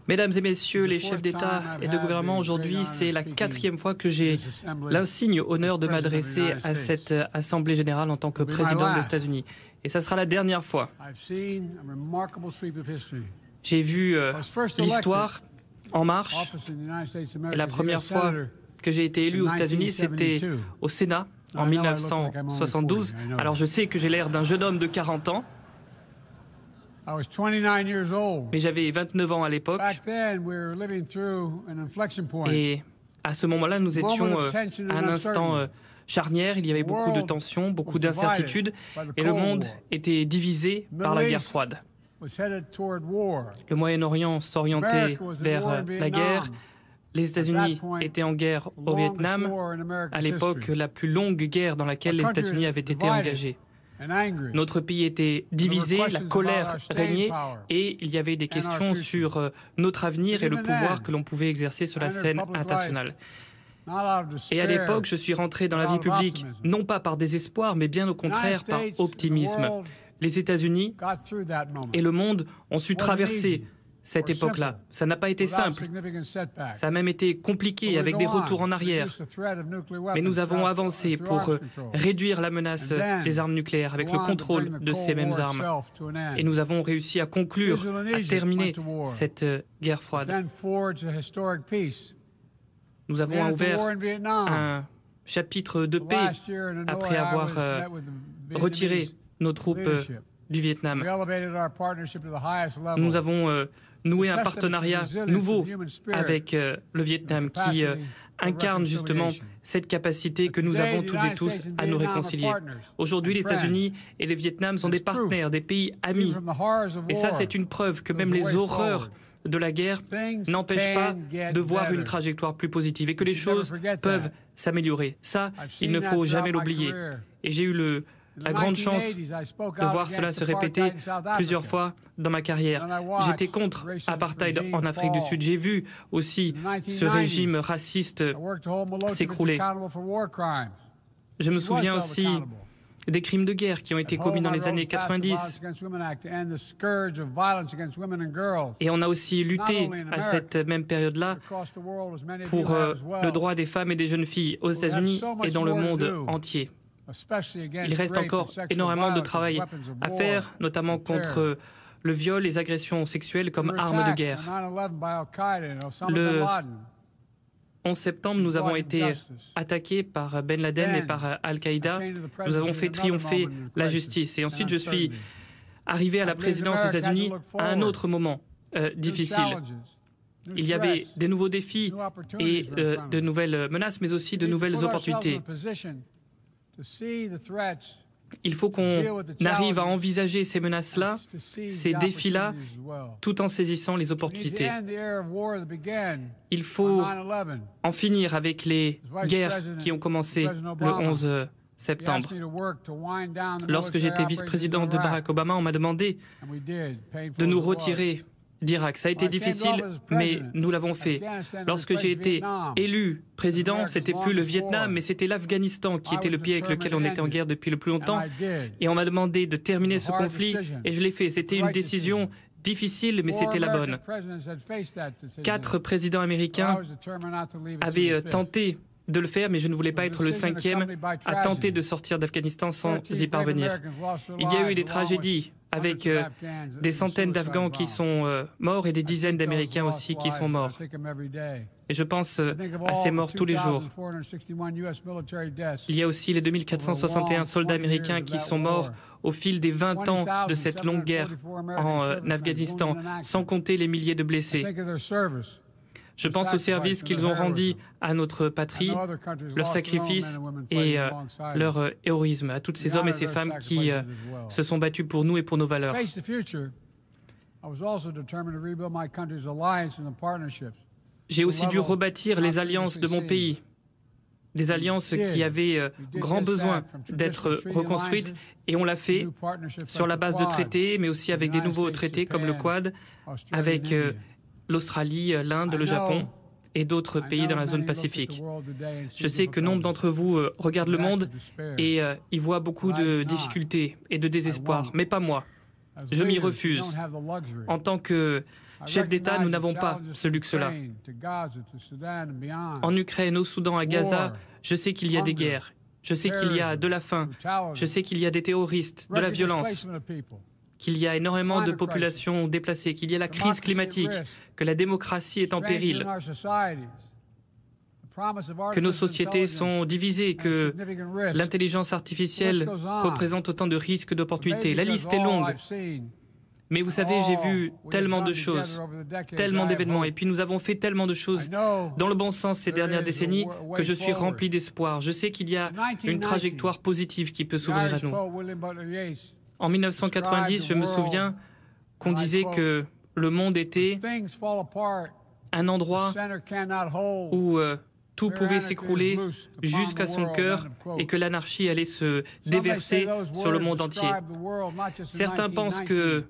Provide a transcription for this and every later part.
Mesdames et messieurs les chefs d'État et de gouvernement, aujourd'hui c'est la 4e fois que j'ai l'insigne honneur de m'adresser à cette Assemblée générale en tant que président des États-Unis. Et ça sera la dernière fois. J'ai vu l'histoire en marche. Et la première fois que j'ai été élu aux États-Unis, c'était au Sénat en 1972. Alors je sais que j'ai l'air d'un jeune homme de 40 ans. Mais j'avais 29 ans à l'époque. Et à ce moment-là, nous étions à un instant charnière. Il y avait beaucoup de tensions, beaucoup d'incertitudes. Et le monde était divisé par la guerre froide. Le Moyen-Orient s'orientait vers la guerre. Les États-Unis étaient en guerre au Vietnam. À l'époque, la plus longue guerre dans laquelle les États-Unis avaient été engagés. Notre pays était divisé, la colère régnait et il y avait des questions sur notre avenir et le pouvoir que l'on pouvait exercer sur la scène internationale. Et à l'époque, je suis rentré dans la vie publique, non pas par désespoir, mais bien au contraire par optimisme. Les États-Unis et le monde ont su traverser cette époque-là. Ça n'a pas été simple. Ça a même été compliqué avec des retours en arrière. Mais nous avons avancé pour réduire la menace des armes nucléaires avec le contrôle de ces mêmes armes. Et nous avons réussi à conclure, à terminer cette guerre froide. Nous avons ouvert un chapitre de paix après avoir retiré nos troupes du Vietnam. Nous avons noué un partenariat nouveau avec le Vietnam qui incarne justement cette capacité que nous avons toutes et tous à nous réconcilier. Aujourd'hui, les États-Unis et le Vietnam sont des partenaires, des pays amis. Et ça, c'est une preuve que même les horreurs de la guerre n'empêchent pas de voir une trajectoire plus positive et que les choses peuvent s'améliorer. Ça, il ne faut jamais l'oublier. Et j'ai eu la grande chance de voir cela se répéter plusieurs fois dans ma carrière. J'étais contre l'apartheid en Afrique du Sud. J'ai vu aussi ce régime raciste s'écrouler. Je me souviens aussi des crimes de guerre qui ont été commis dans les années 90. Et on a aussi lutté à cette même période-là pour le droit des femmes et des jeunes filles aux États-Unis et dans le monde entier. Il reste encore énormément de travail à faire, notamment contre le viol, les agressions sexuelles comme armes de guerre. Le 11 septembre, nous avons été attaqués par Ben Laden et par Al-Qaïda. Nous avons fait triompher la justice. Et ensuite, je suis arrivé à la présidence des États-Unis à un autre moment difficile. Il y avait des nouveaux défis et de nouvelles menaces, mais aussi de nouvelles opportunités. Il faut qu'on arrive à envisager ces menaces-là, ces défis-là, tout en saisissant les opportunités. Il faut en finir avec les guerres qui ont commencé le 11 septembre. Lorsque j'étais vice-président de Barack Obama, on m'a demandé de nous retirer d'Irak. Ça a été difficile, mais nous l'avons fait. Lorsque j'ai été élu président, c'était plus le Vietnam, mais c'était l'Afghanistan qui était le pays avec lequel on était en guerre depuis le plus longtemps. Et on m'a demandé de terminer ce conflit, et je l'ai fait. C'était une décision difficile, mais c'était la bonne. 4 présidents américains avaient tenté de le faire, mais je ne voulais pas être le 5e à tenter de sortir d'Afghanistan sans y parvenir. Il y a eu des tragédies avec des centaines d'Afghans qui sont morts et des dizaines d'Américains aussi qui sont morts. Et je pense à ces morts tous les jours. Il y a aussi les 2461 soldats américains qui sont morts au fil des 20 ans de cette longue guerre en Afghanistan, sans compter les milliers de blessés. Je pense au service qu'ils ont rendu à notre patrie, leur sacrifice et leur héroïsme, à tous ces hommes et ces femmes qui se sont battus pour nous et pour nos valeurs. J'ai aussi dû rebâtir les alliances de mon pays, des alliances qui avaient grand besoin d'être reconstruites, et on l'a fait sur la base de traités, mais aussi avec des nouveaux traités comme le Quad, avec l'Australie, l'Inde, le Japon et d'autres pays dans la zone Pacifique. Je sais que nombre d'entre vous regardent le monde et y voient beaucoup de difficultés et de désespoir, mais pas moi. Je m'y refuse. En tant que chefs d'État, nous n'avons pas ce luxe-là. En Ukraine, au Soudan, à Gaza, je sais qu'il y a des guerres, je sais qu'il y a de la faim, je sais qu'il y a des terroristes, de la violence, qu'il y a énormément de populations déplacées, qu'il y a la crise climatique, que la démocratie est en péril, que nos sociétés sont divisées, que l'intelligence artificielle représente autant de risques d'opportunités. La liste est longue. Mais vous savez, j'ai vu tellement de choses, tellement d'événements, et puis nous avons fait tellement de choses dans le bon sens ces dernières décennies que je suis rempli d'espoir. Je sais qu'il y a une trajectoire positive qui peut s'ouvrir à nous. En 1990, je me souviens qu'on disait que le monde était un endroit où tout pouvait s'écrouler jusqu'à son cœur et que l'anarchie allait se déverser sur le monde entier. Certains pensent que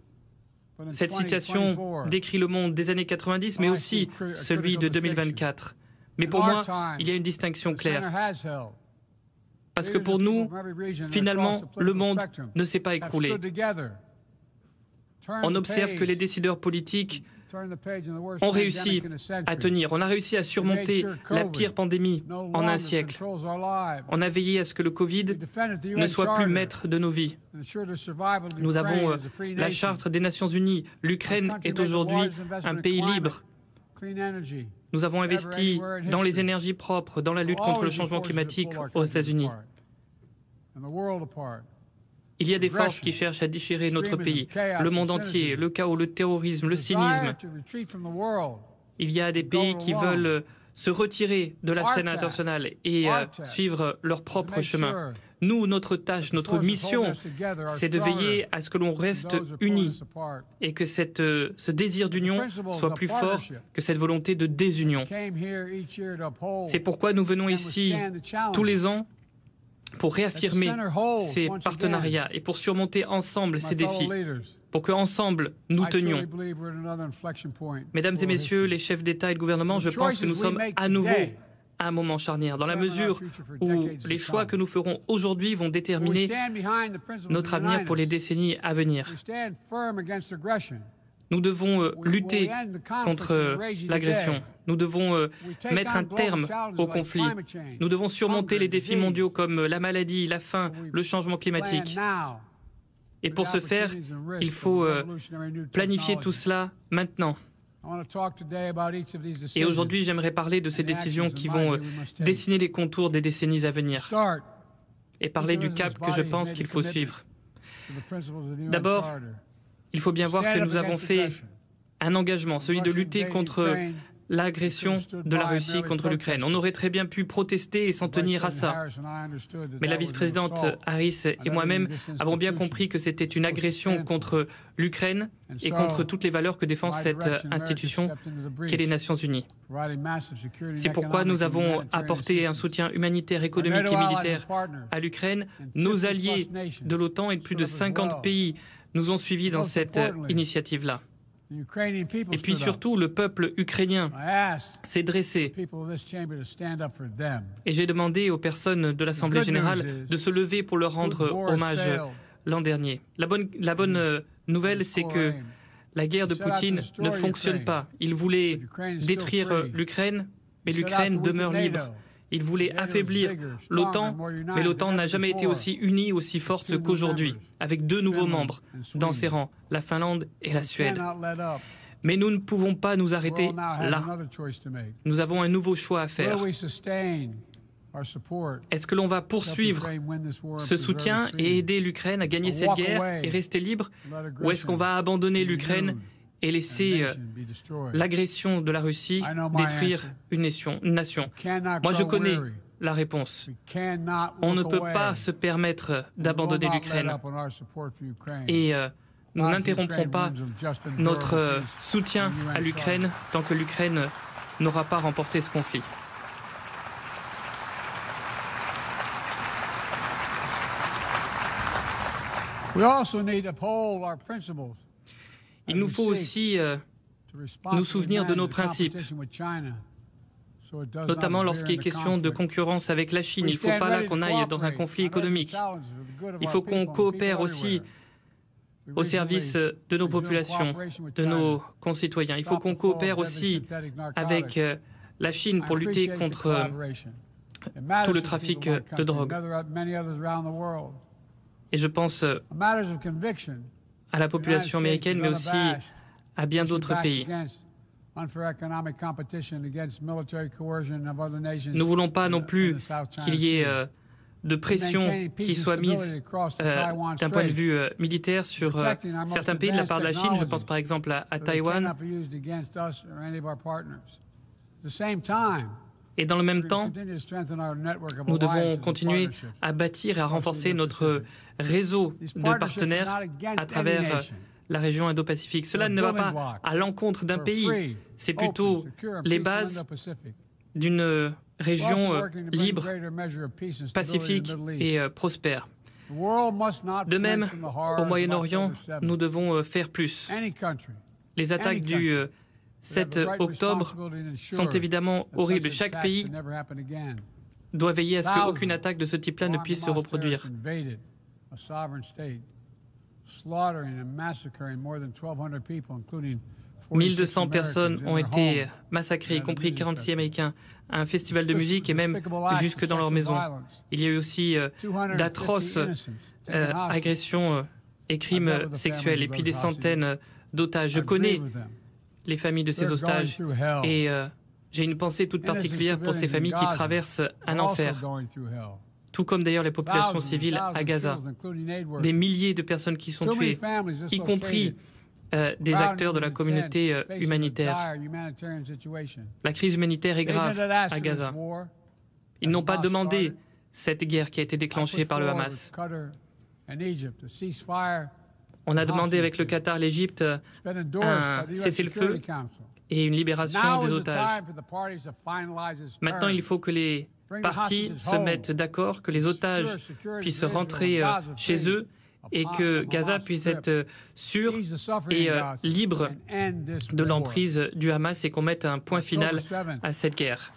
cette citation décrit le monde des années 90, mais aussi celui de 2024. Mais pour moi, il y a une distinction claire. Parce que pour nous, finalement, le monde ne s'est pas écroulé. On observe que les décideurs politiques ont réussi à tenir. On a réussi à surmonter la pire pandémie en un siècle. On a veillé à ce que le Covid ne soit plus le maître de nos vies. Nous avons la Charte des Nations Unies. L'Ukraine est aujourd'hui un pays libre. Nous avons investi dans les énergies propres, dans la lutte contre le changement climatique aux États-Unis. Il y a des forces qui cherchent à déchirer notre pays, le monde entier, le chaos, le terrorisme, le cynisme. Il y a des pays qui veulent se retirer de la scène internationale et suivre leur propre chemin. Nous, notre tâche, notre mission, c'est de veiller à ce que l'on reste unis et que ce désir d'union soit plus fort que cette volonté de désunion. C'est pourquoi nous venons ici tous les ans pour réaffirmer ces partenariats et pour surmonter ensemble ces défis, pour qu'ensemble nous tenions. Mesdames et messieurs, les chefs d'État et de gouvernement, je pense que nous sommes à nouveau à un moment charnière, dans la mesure où les choix que nous ferons aujourd'hui vont déterminer notre avenir pour les décennies à venir. Nous devons lutter contre l'agression. Nous devons mettre un terme au conflit. Nous devons surmonter les défis mondiaux comme la maladie, la faim, le changement climatique. Et pour ce faire, il faut planifier tout cela maintenant. Et aujourd'hui, j'aimerais parler de ces décisions qui vont dessiner les contours des décennies à venir et parler du cap que je pense qu'il faut suivre. D'abord, il faut bien voir que nous avons fait un engagement, celui de lutter contre l'agression de la Russie contre l'Ukraine. On aurait très bien pu protester et s'en tenir à ça. Mais la vice-présidente Harris et moi-même avons bien compris que c'était une agression contre l'Ukraine et contre toutes les valeurs que défend cette institution qu'est les Nations Unies. C'est pourquoi nous avons apporté un soutien humanitaire, économique et militaire à l'Ukraine. Nos alliés de l'OTAN et de plus de 50 pays nous ont suivis dans cette initiative-là. Et puis surtout, le peuple ukrainien s'est dressé. Et j'ai demandé aux personnes de l'Assemblée générale de se lever pour leur rendre hommage l'an dernier. La bonne nouvelle, c'est que la guerre de Poutine ne fonctionne pas. Il voulait détruire l'Ukraine, mais l'Ukraine demeure libre. Il voulait affaiblir l'OTAN, mais l'OTAN n'a jamais été aussi unie, aussi forte qu'aujourd'hui, avec 2 nouveaux membres dans ses rangs, la Finlande et la Suède. Mais nous ne pouvons pas nous arrêter là. Nous avons un nouveau choix à faire. Est-ce que l'on va poursuivre ce soutien et aider l'Ukraine à gagner cette guerre et rester libre, ou est-ce qu'on va abandonner l'Ukraine et laisser l'agression de la Russie détruire une nation. Moi, je connais la réponse. On ne peut pas se permettre d'abandonner l'Ukraine. Et nous n'interromprons pas notre soutien à l'Ukraine tant que l'Ukraine n'aura pas remporté ce conflit. Il nous faut aussi nous souvenir de nos principes, notamment lorsqu'il est question de concurrence avec la Chine. Il ne faut pas là qu'on aille dans un conflit économique. Il faut qu'on coopère aussi au service de nos populations, de nos concitoyens. Il faut qu'on coopère aussi avec la Chine pour lutter contre tout le trafic de drogue. Et je pense à la population américaine, mais aussi à bien d'autres pays. Nous ne voulons pas non plus qu'il y ait de pression qui soit mise d'un point de vue militaire sur certains pays de la part de la Chine. Je pense par exemple à Taïwan. Et dans le même temps, nous devons continuer à bâtir et à renforcer notre réseau de partenaires à travers la région Indo-Pacifique. Cela ne va pas à l'encontre d'un pays, c'est plutôt les bases d'une région libre, pacifique et prospère. De même, au Moyen-Orient, nous devons faire plus. Les attaques du 7 octobre sont évidemment horribles. Chaque pays doit veiller à ce qu'aucune attaque de ce type-là ne puisse se reproduire. 1200 personnes ont été massacrées, y compris 46 Américains, à un festival de musique et même jusque dans leur maison. Il y a eu aussi d'atroces agressions et crimes sexuels, et puis des centaines d'otages. Je connais les familles de ces otages et j'ai une pensée toute particulière pour ces familles qui traversent un enfer, tout comme d'ailleurs les populations civiles à Gaza. Des milliers de personnes qui sont tuées, y compris des acteurs de la communauté humanitaire. La crise humanitaire est grave à Gaza. Ils n'ont pas demandé cette guerre qui a été déclenchée par le Hamas. On a demandé avec le Qatar, l'Égypte, un cessez-le-feu et une libération des otages. Maintenant, il faut que les parties se mettent d'accord, que les otages puissent rentrer chez eux et que Gaza puisse être sûr et libre de l'emprise du Hamas et qu'on mette un point final à cette guerre.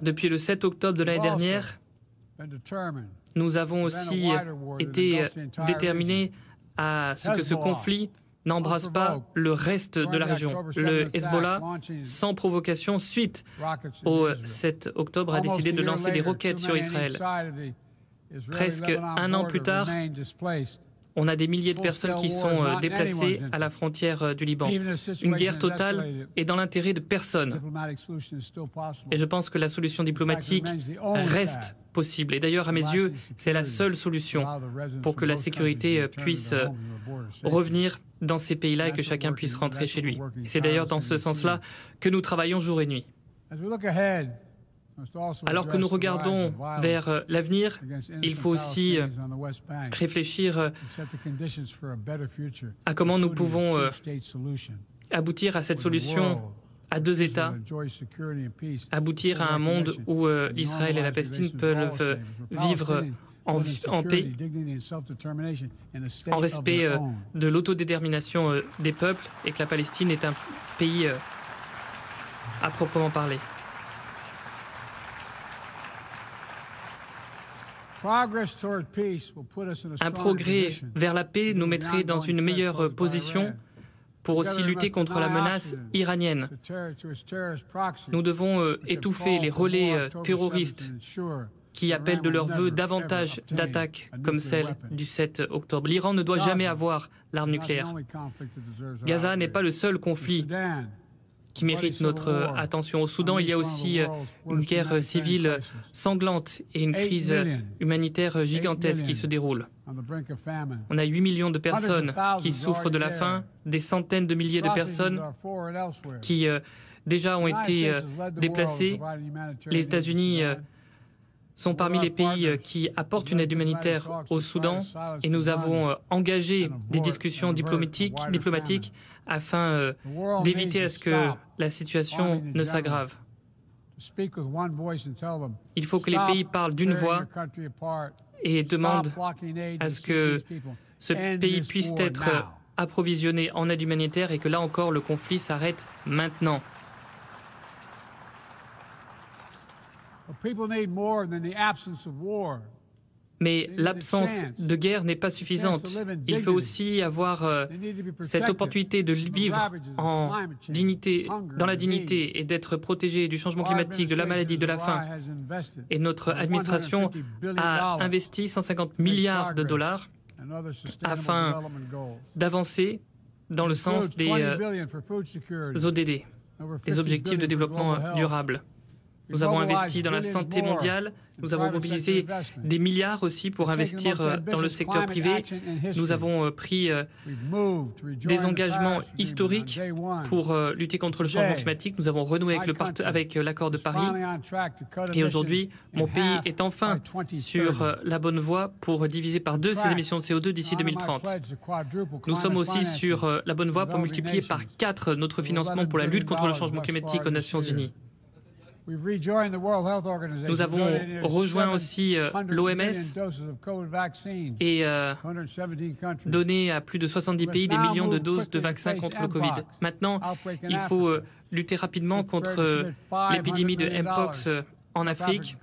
Depuis le 7 octobre de l'année dernière, nous avons aussi été déterminés à ce que ce conflit n'embrasse pas le reste de la région. Le Hezbollah, sans provocation, suite au 7 octobre, a décidé de lancer des roquettes sur Israël. Presque un an plus tard, on a des milliers de personnes qui sont déplacées à la frontière du Liban. Une guerre totale est dans l'intérêt de personne. Et je pense que la solution diplomatique reste possible. Et d'ailleurs, à mes yeux, c'est la seule solution pour que la sécurité puisse revenir dans ces pays-là et que chacun puisse rentrer chez lui. C'est d'ailleurs dans ce sens-là que nous travaillons jour et nuit. Alors que nous regardons vers l'avenir, il faut aussi réfléchir à comment nous pouvons aboutir à cette solution à deux États, aboutir à un monde où Israël et la Palestine peuvent vivre en paix, en respect de l'autodétermination des peuples, et que la Palestine est un pays à proprement parler. Un progrès vers la paix nous mettrait dans une meilleure position pour aussi lutter contre la menace iranienne. Nous devons étouffer les relais terroristes qui appellent de leur vœu davantage d'attaques comme celle du 7 octobre. L'Iran ne doit jamais avoir l'arme nucléaire. Gaza n'est pas le seul conflit qui mérite notre attention. Au Soudan, il y a aussi une guerre civile sanglante et une crise humanitaire gigantesque qui se déroule. On a 8 millions de personnes qui souffrent de la faim, des centaines de milliers de personnes qui déjà ont été déplacées. Les États-Unis sont parmi les pays qui apportent une aide humanitaire au Soudan et nous avons engagé des discussions diplomatiques afin d'éviter à ce que la situation ne s'aggrave. Il faut que les pays parlent d'une voix et demandent à ce que ce pays puisse être approvisionné en aide humanitaire et que là encore le conflit s'arrête maintenant. Mais l'absence de guerre n'est pas suffisante. Il faut aussi avoir cette opportunité de vivre en dignité, dans la dignité et d'être protégé du changement climatique, de la maladie, de la faim. Et notre administration a investi 150 milliards de dollars afin d'avancer dans le sens des ODD, les objectifs de développement durable. Nous avons investi dans la santé mondiale, nous avons mobilisé des milliards aussi pour investir dans le secteur privé. Nous avons pris des engagements historiques pour lutter contre le changement climatique. Nous avons renoué avec l'accord de Paris. Et aujourd'hui, mon pays est enfin sur la bonne voie pour diviser par 2 ses émissions de CO2 d'ici 2030. Nous sommes aussi sur la bonne voie pour multiplier par 4 notre financement pour la lutte contre le changement climatique aux Nations Unies. Nous avons rejoint aussi l'OMS et donné à plus de 70 pays des millions de doses de vaccins contre le Covid. Maintenant, il faut lutter rapidement contre l'épidémie de Mpox en Afrique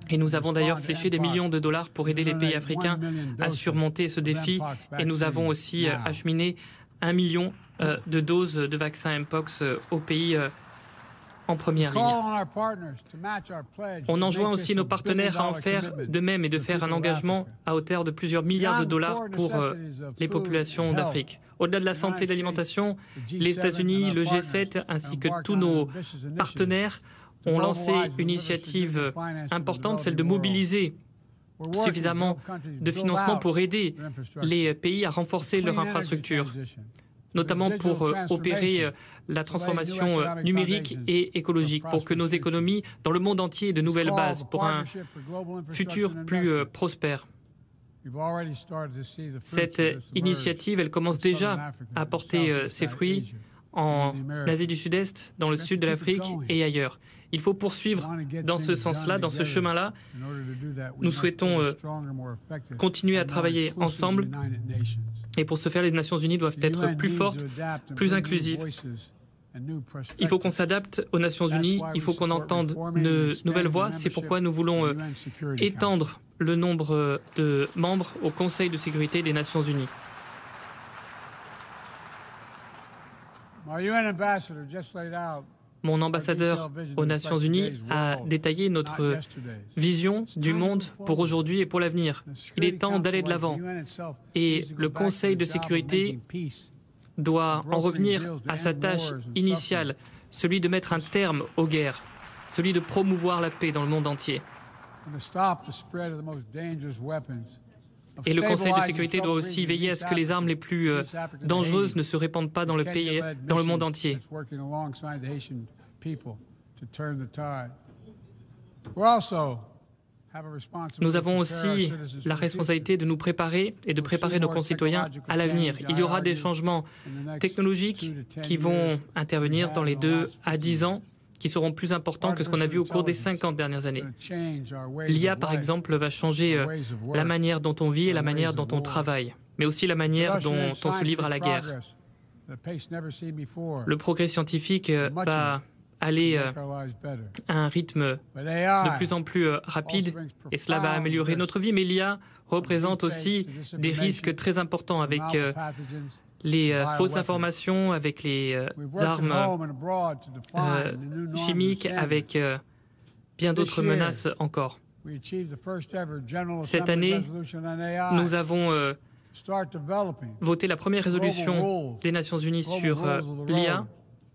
et nous avons d'ailleurs fléché des millions de dollars pour aider les pays africains à surmonter ce défi et nous avons aussi acheminé 1 million de doses de vaccins Mpox aux pays en première ligne. On enjoint aussi nos partenaires à en faire de même et de faire un engagement à hauteur de plusieurs milliards de dollars pour les populations d'Afrique. Au-delà de la santé et de l'alimentation, les États-Unis, le G7 ainsi que tous nos partenaires ont lancé une initiative importante, celle de mobiliser suffisamment de financement pour aider les pays à renforcer leur infrastructure, notamment pour opérer la transformation numérique et écologique, pour que nos économies dans le monde entier aient de nouvelles bases, pour un futur plus prospère. Cette initiative, elle commence déjà à porter ses fruits en Asie du Sud-Est, dans le sud de l'Afrique et ailleurs. Il faut poursuivre dans ce sens-là, dans ce chemin-là. Nous souhaitons continuer à travailler ensemble. Et pour ce faire, les Nations Unies doivent être plus fortes, plus inclusives. Il faut qu'on s'adapte aux Nations Unies, il faut qu'on entende de nouvelles voix. C'est pourquoi nous voulons étendre le nombre de membres au Conseil de sécurité des Nations Unies. Mon ambassadeur aux Nations Unies a détaillé notre vision du monde pour aujourd'hui et pour l'avenir. Il est temps d'aller de l'avant. Et le Conseil de sécurité doit en revenir à sa tâche initiale, celui de mettre un terme aux guerres, celui de promouvoir la paix dans le monde entier. Et le Conseil de sécurité doit aussi veiller à ce que les armes les plus dangereuses ne se répandent pas dans le pays, dans le monde entier. Nous avons aussi la responsabilité de nous préparer et de préparer nos concitoyens à l'avenir. Il y aura des changements technologiques qui vont intervenir dans les 2 à 10 ans, qui seront plus importants que ce qu'on a vu au cours des 50 dernières années. L'IA, par exemple, va changer la manière dont on vit et la manière dont on travaille, mais aussi la manière dont on se livre à la guerre. Le progrès scientifique va aller à un rythme de plus en plus rapide et cela va améliorer notre vie, mais l'IA représente aussi des risques très importants avec les fausses informations, avec les armes chimiques, avec bien d'autres menaces encore. Cette année, nous avons voté la première résolution des Nations Unies sur l'IA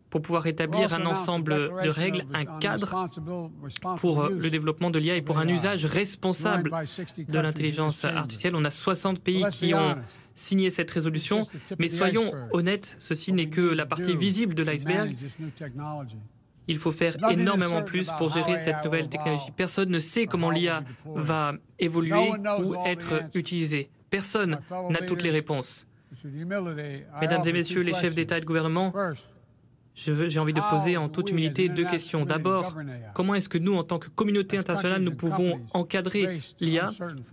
pour pouvoir établir un ensemble de règles, un cadre pour le développement de l'IA et pour un usage responsable de l'intelligence artificielle. On a 60 pays qui ont signé cette résolution, mais soyons honnêtes, ceci n'est que la partie visible de l'iceberg. Il faut faire énormément plus pour gérer cette nouvelle technologie. Personne ne sait comment l'IA va évoluer ou être utilisée. Personne n'a toutes les réponses. Mesdames et messieurs les chefs d'État et de gouvernement, j'ai envie de poser en toute humilité 2 questions. D'abord, comment est-ce que nous, en tant que communauté internationale, nous pouvons encadrer l'IA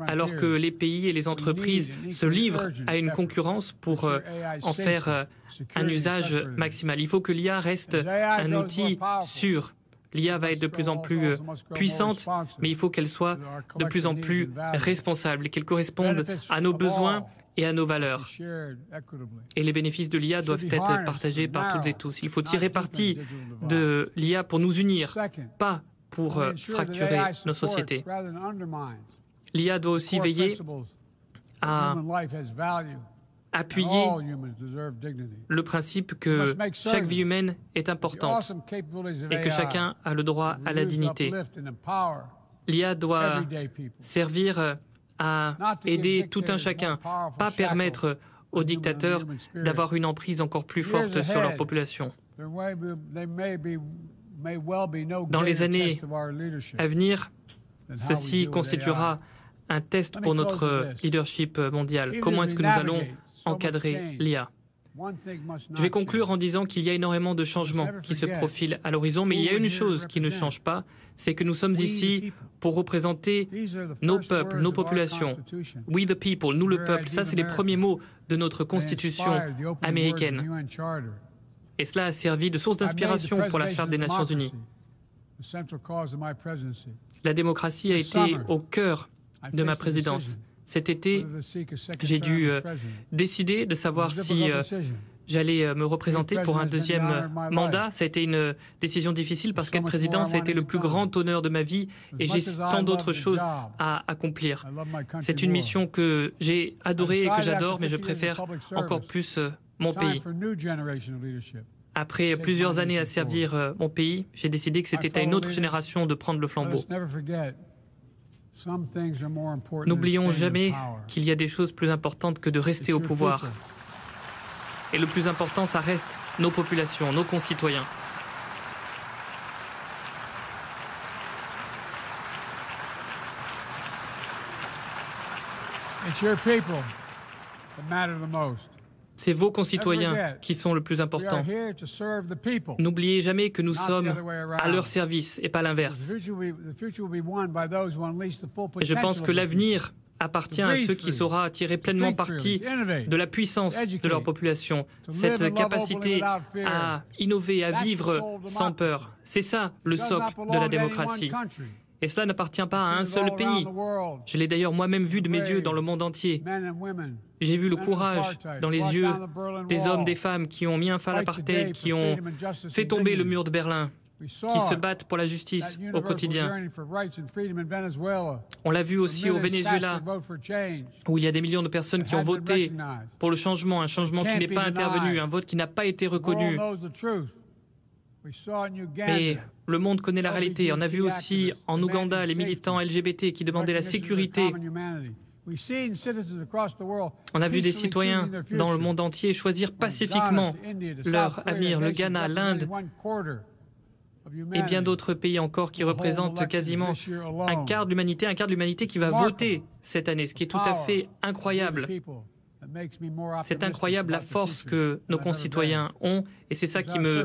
alors que les pays et les entreprises se livrent à une concurrence pour en faire un usage maximal? Il faut que l'IA reste un outil sûr, L'IA va être de plus en plus puissante, mais il faut qu'elle soit de plus en plus responsable et qu'elle corresponde à nos besoins et à nos valeurs. Et les bénéfices de l'IA doivent être partagés par toutes et tous. Il faut tirer parti de l'IA pour nous unir, pas pour fracturer nos sociétés. L'IA doit aussi veiller à appuyer le principe que chaque vie humaine est importante et que chacun a le droit à la dignité. L'IA doit servir à aider tout un chacun, pas permettre aux dictateurs d'avoir une emprise encore plus forte sur leur population. Dans les années à venir, ceci constituera un test pour notre leadership mondial. Comment est-ce que nous allons encadrer l'IA? Je vais conclure en disant qu'il y a énormément de changements qui se profilent à l'horizon, mais il y a une chose qui ne change pas, c'est que nous sommes ici pour représenter nos peuples, nos populations. We the people, nous le peuple, ça c'est les premiers mots de notre constitution américaine. Et cela a servi de source d'inspiration pour la Charte des Nations Unies. La démocratie a été au cœur de ma présidence. Cet été, j'ai dû décider de savoir si j'allais me représenter pour un deuxième mandat. Ça a été une décision difficile parce qu'être président, ça a été le plus grand honneur de ma vie et j'ai tant d'autres choses à accomplir. C'est une mission que j'ai adorée et que j'adore, mais je préfère encore plus mon pays. Après plusieurs années à servir mon pays, j'ai décidé que c'était à une autre génération de prendre le flambeau. N'oublions jamais qu'il y a des choses plus importantes que de rester au pouvoir. Et le plus important, ça reste nos populations, nos concitoyens. C'est vos concitoyens qui sont le plus important. N'oubliez jamais que nous sommes à leur service et pas l'inverse. Et je pense que l'avenir appartient à ceux qui sauront tirer pleinement parti de la puissance de leur population, cette capacité à innover, à vivre sans peur. C'est ça le socle de la démocratie. Et cela n'appartient pas à un seul pays. Je l'ai d'ailleurs moi-même vu de mes yeux dans le monde entier. J'ai vu le courage dans les yeux des hommes, des femmes qui ont mis un fin à l'apartheid, qui ont fait tomber le mur de Berlin, qui se battent pour la justice au quotidien. On l'a vu aussi au Venezuela, où il y a des millions de personnes qui ont voté pour le changement, un changement qui n'est pas intervenu, un vote qui n'a pas été reconnu. Mais le monde connaît la réalité. On a vu aussi en Ouganda les militants LGBT qui demandaient la sécurité. On a vu des citoyens dans le monde entier choisir pacifiquement leur avenir. Le Ghana, l'Inde et bien d'autres pays encore qui représentent quasiment un quart de l'humanité qui va voter cette année, ce qui est tout à fait incroyable. C'est incroyable la force que nos concitoyens ont et c'est ça qui me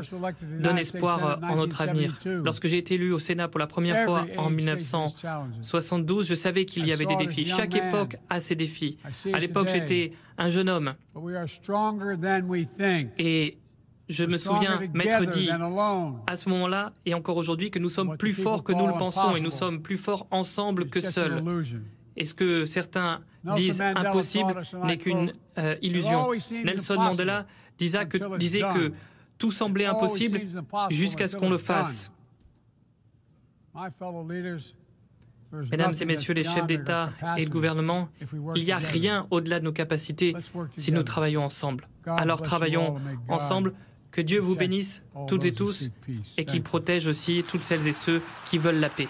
donne espoir en notre avenir. Lorsque j'ai été élu au Sénat pour la première fois en 1972, je savais qu'il y avait des défis. Chaque époque a ses défis. À l'époque, j'étais un jeune homme et je me souviens m'être dit à ce moment-là et encore aujourd'hui que nous sommes plus forts que nous le pensons et nous sommes plus forts ensemble que seuls. Et ce que certains disent impossible n'est qu'une illusion. Nelson Mandela disait que tout semblait impossible jusqu'à ce qu'on le fasse. Mesdames et messieurs les chefs d'État et de gouvernement, il n'y a rien au-delà de nos capacités si nous travaillons ensemble. Alors travaillons ensemble. Que Dieu vous bénisse toutes et tous et qu'il protège aussi toutes celles et ceux qui veulent la paix.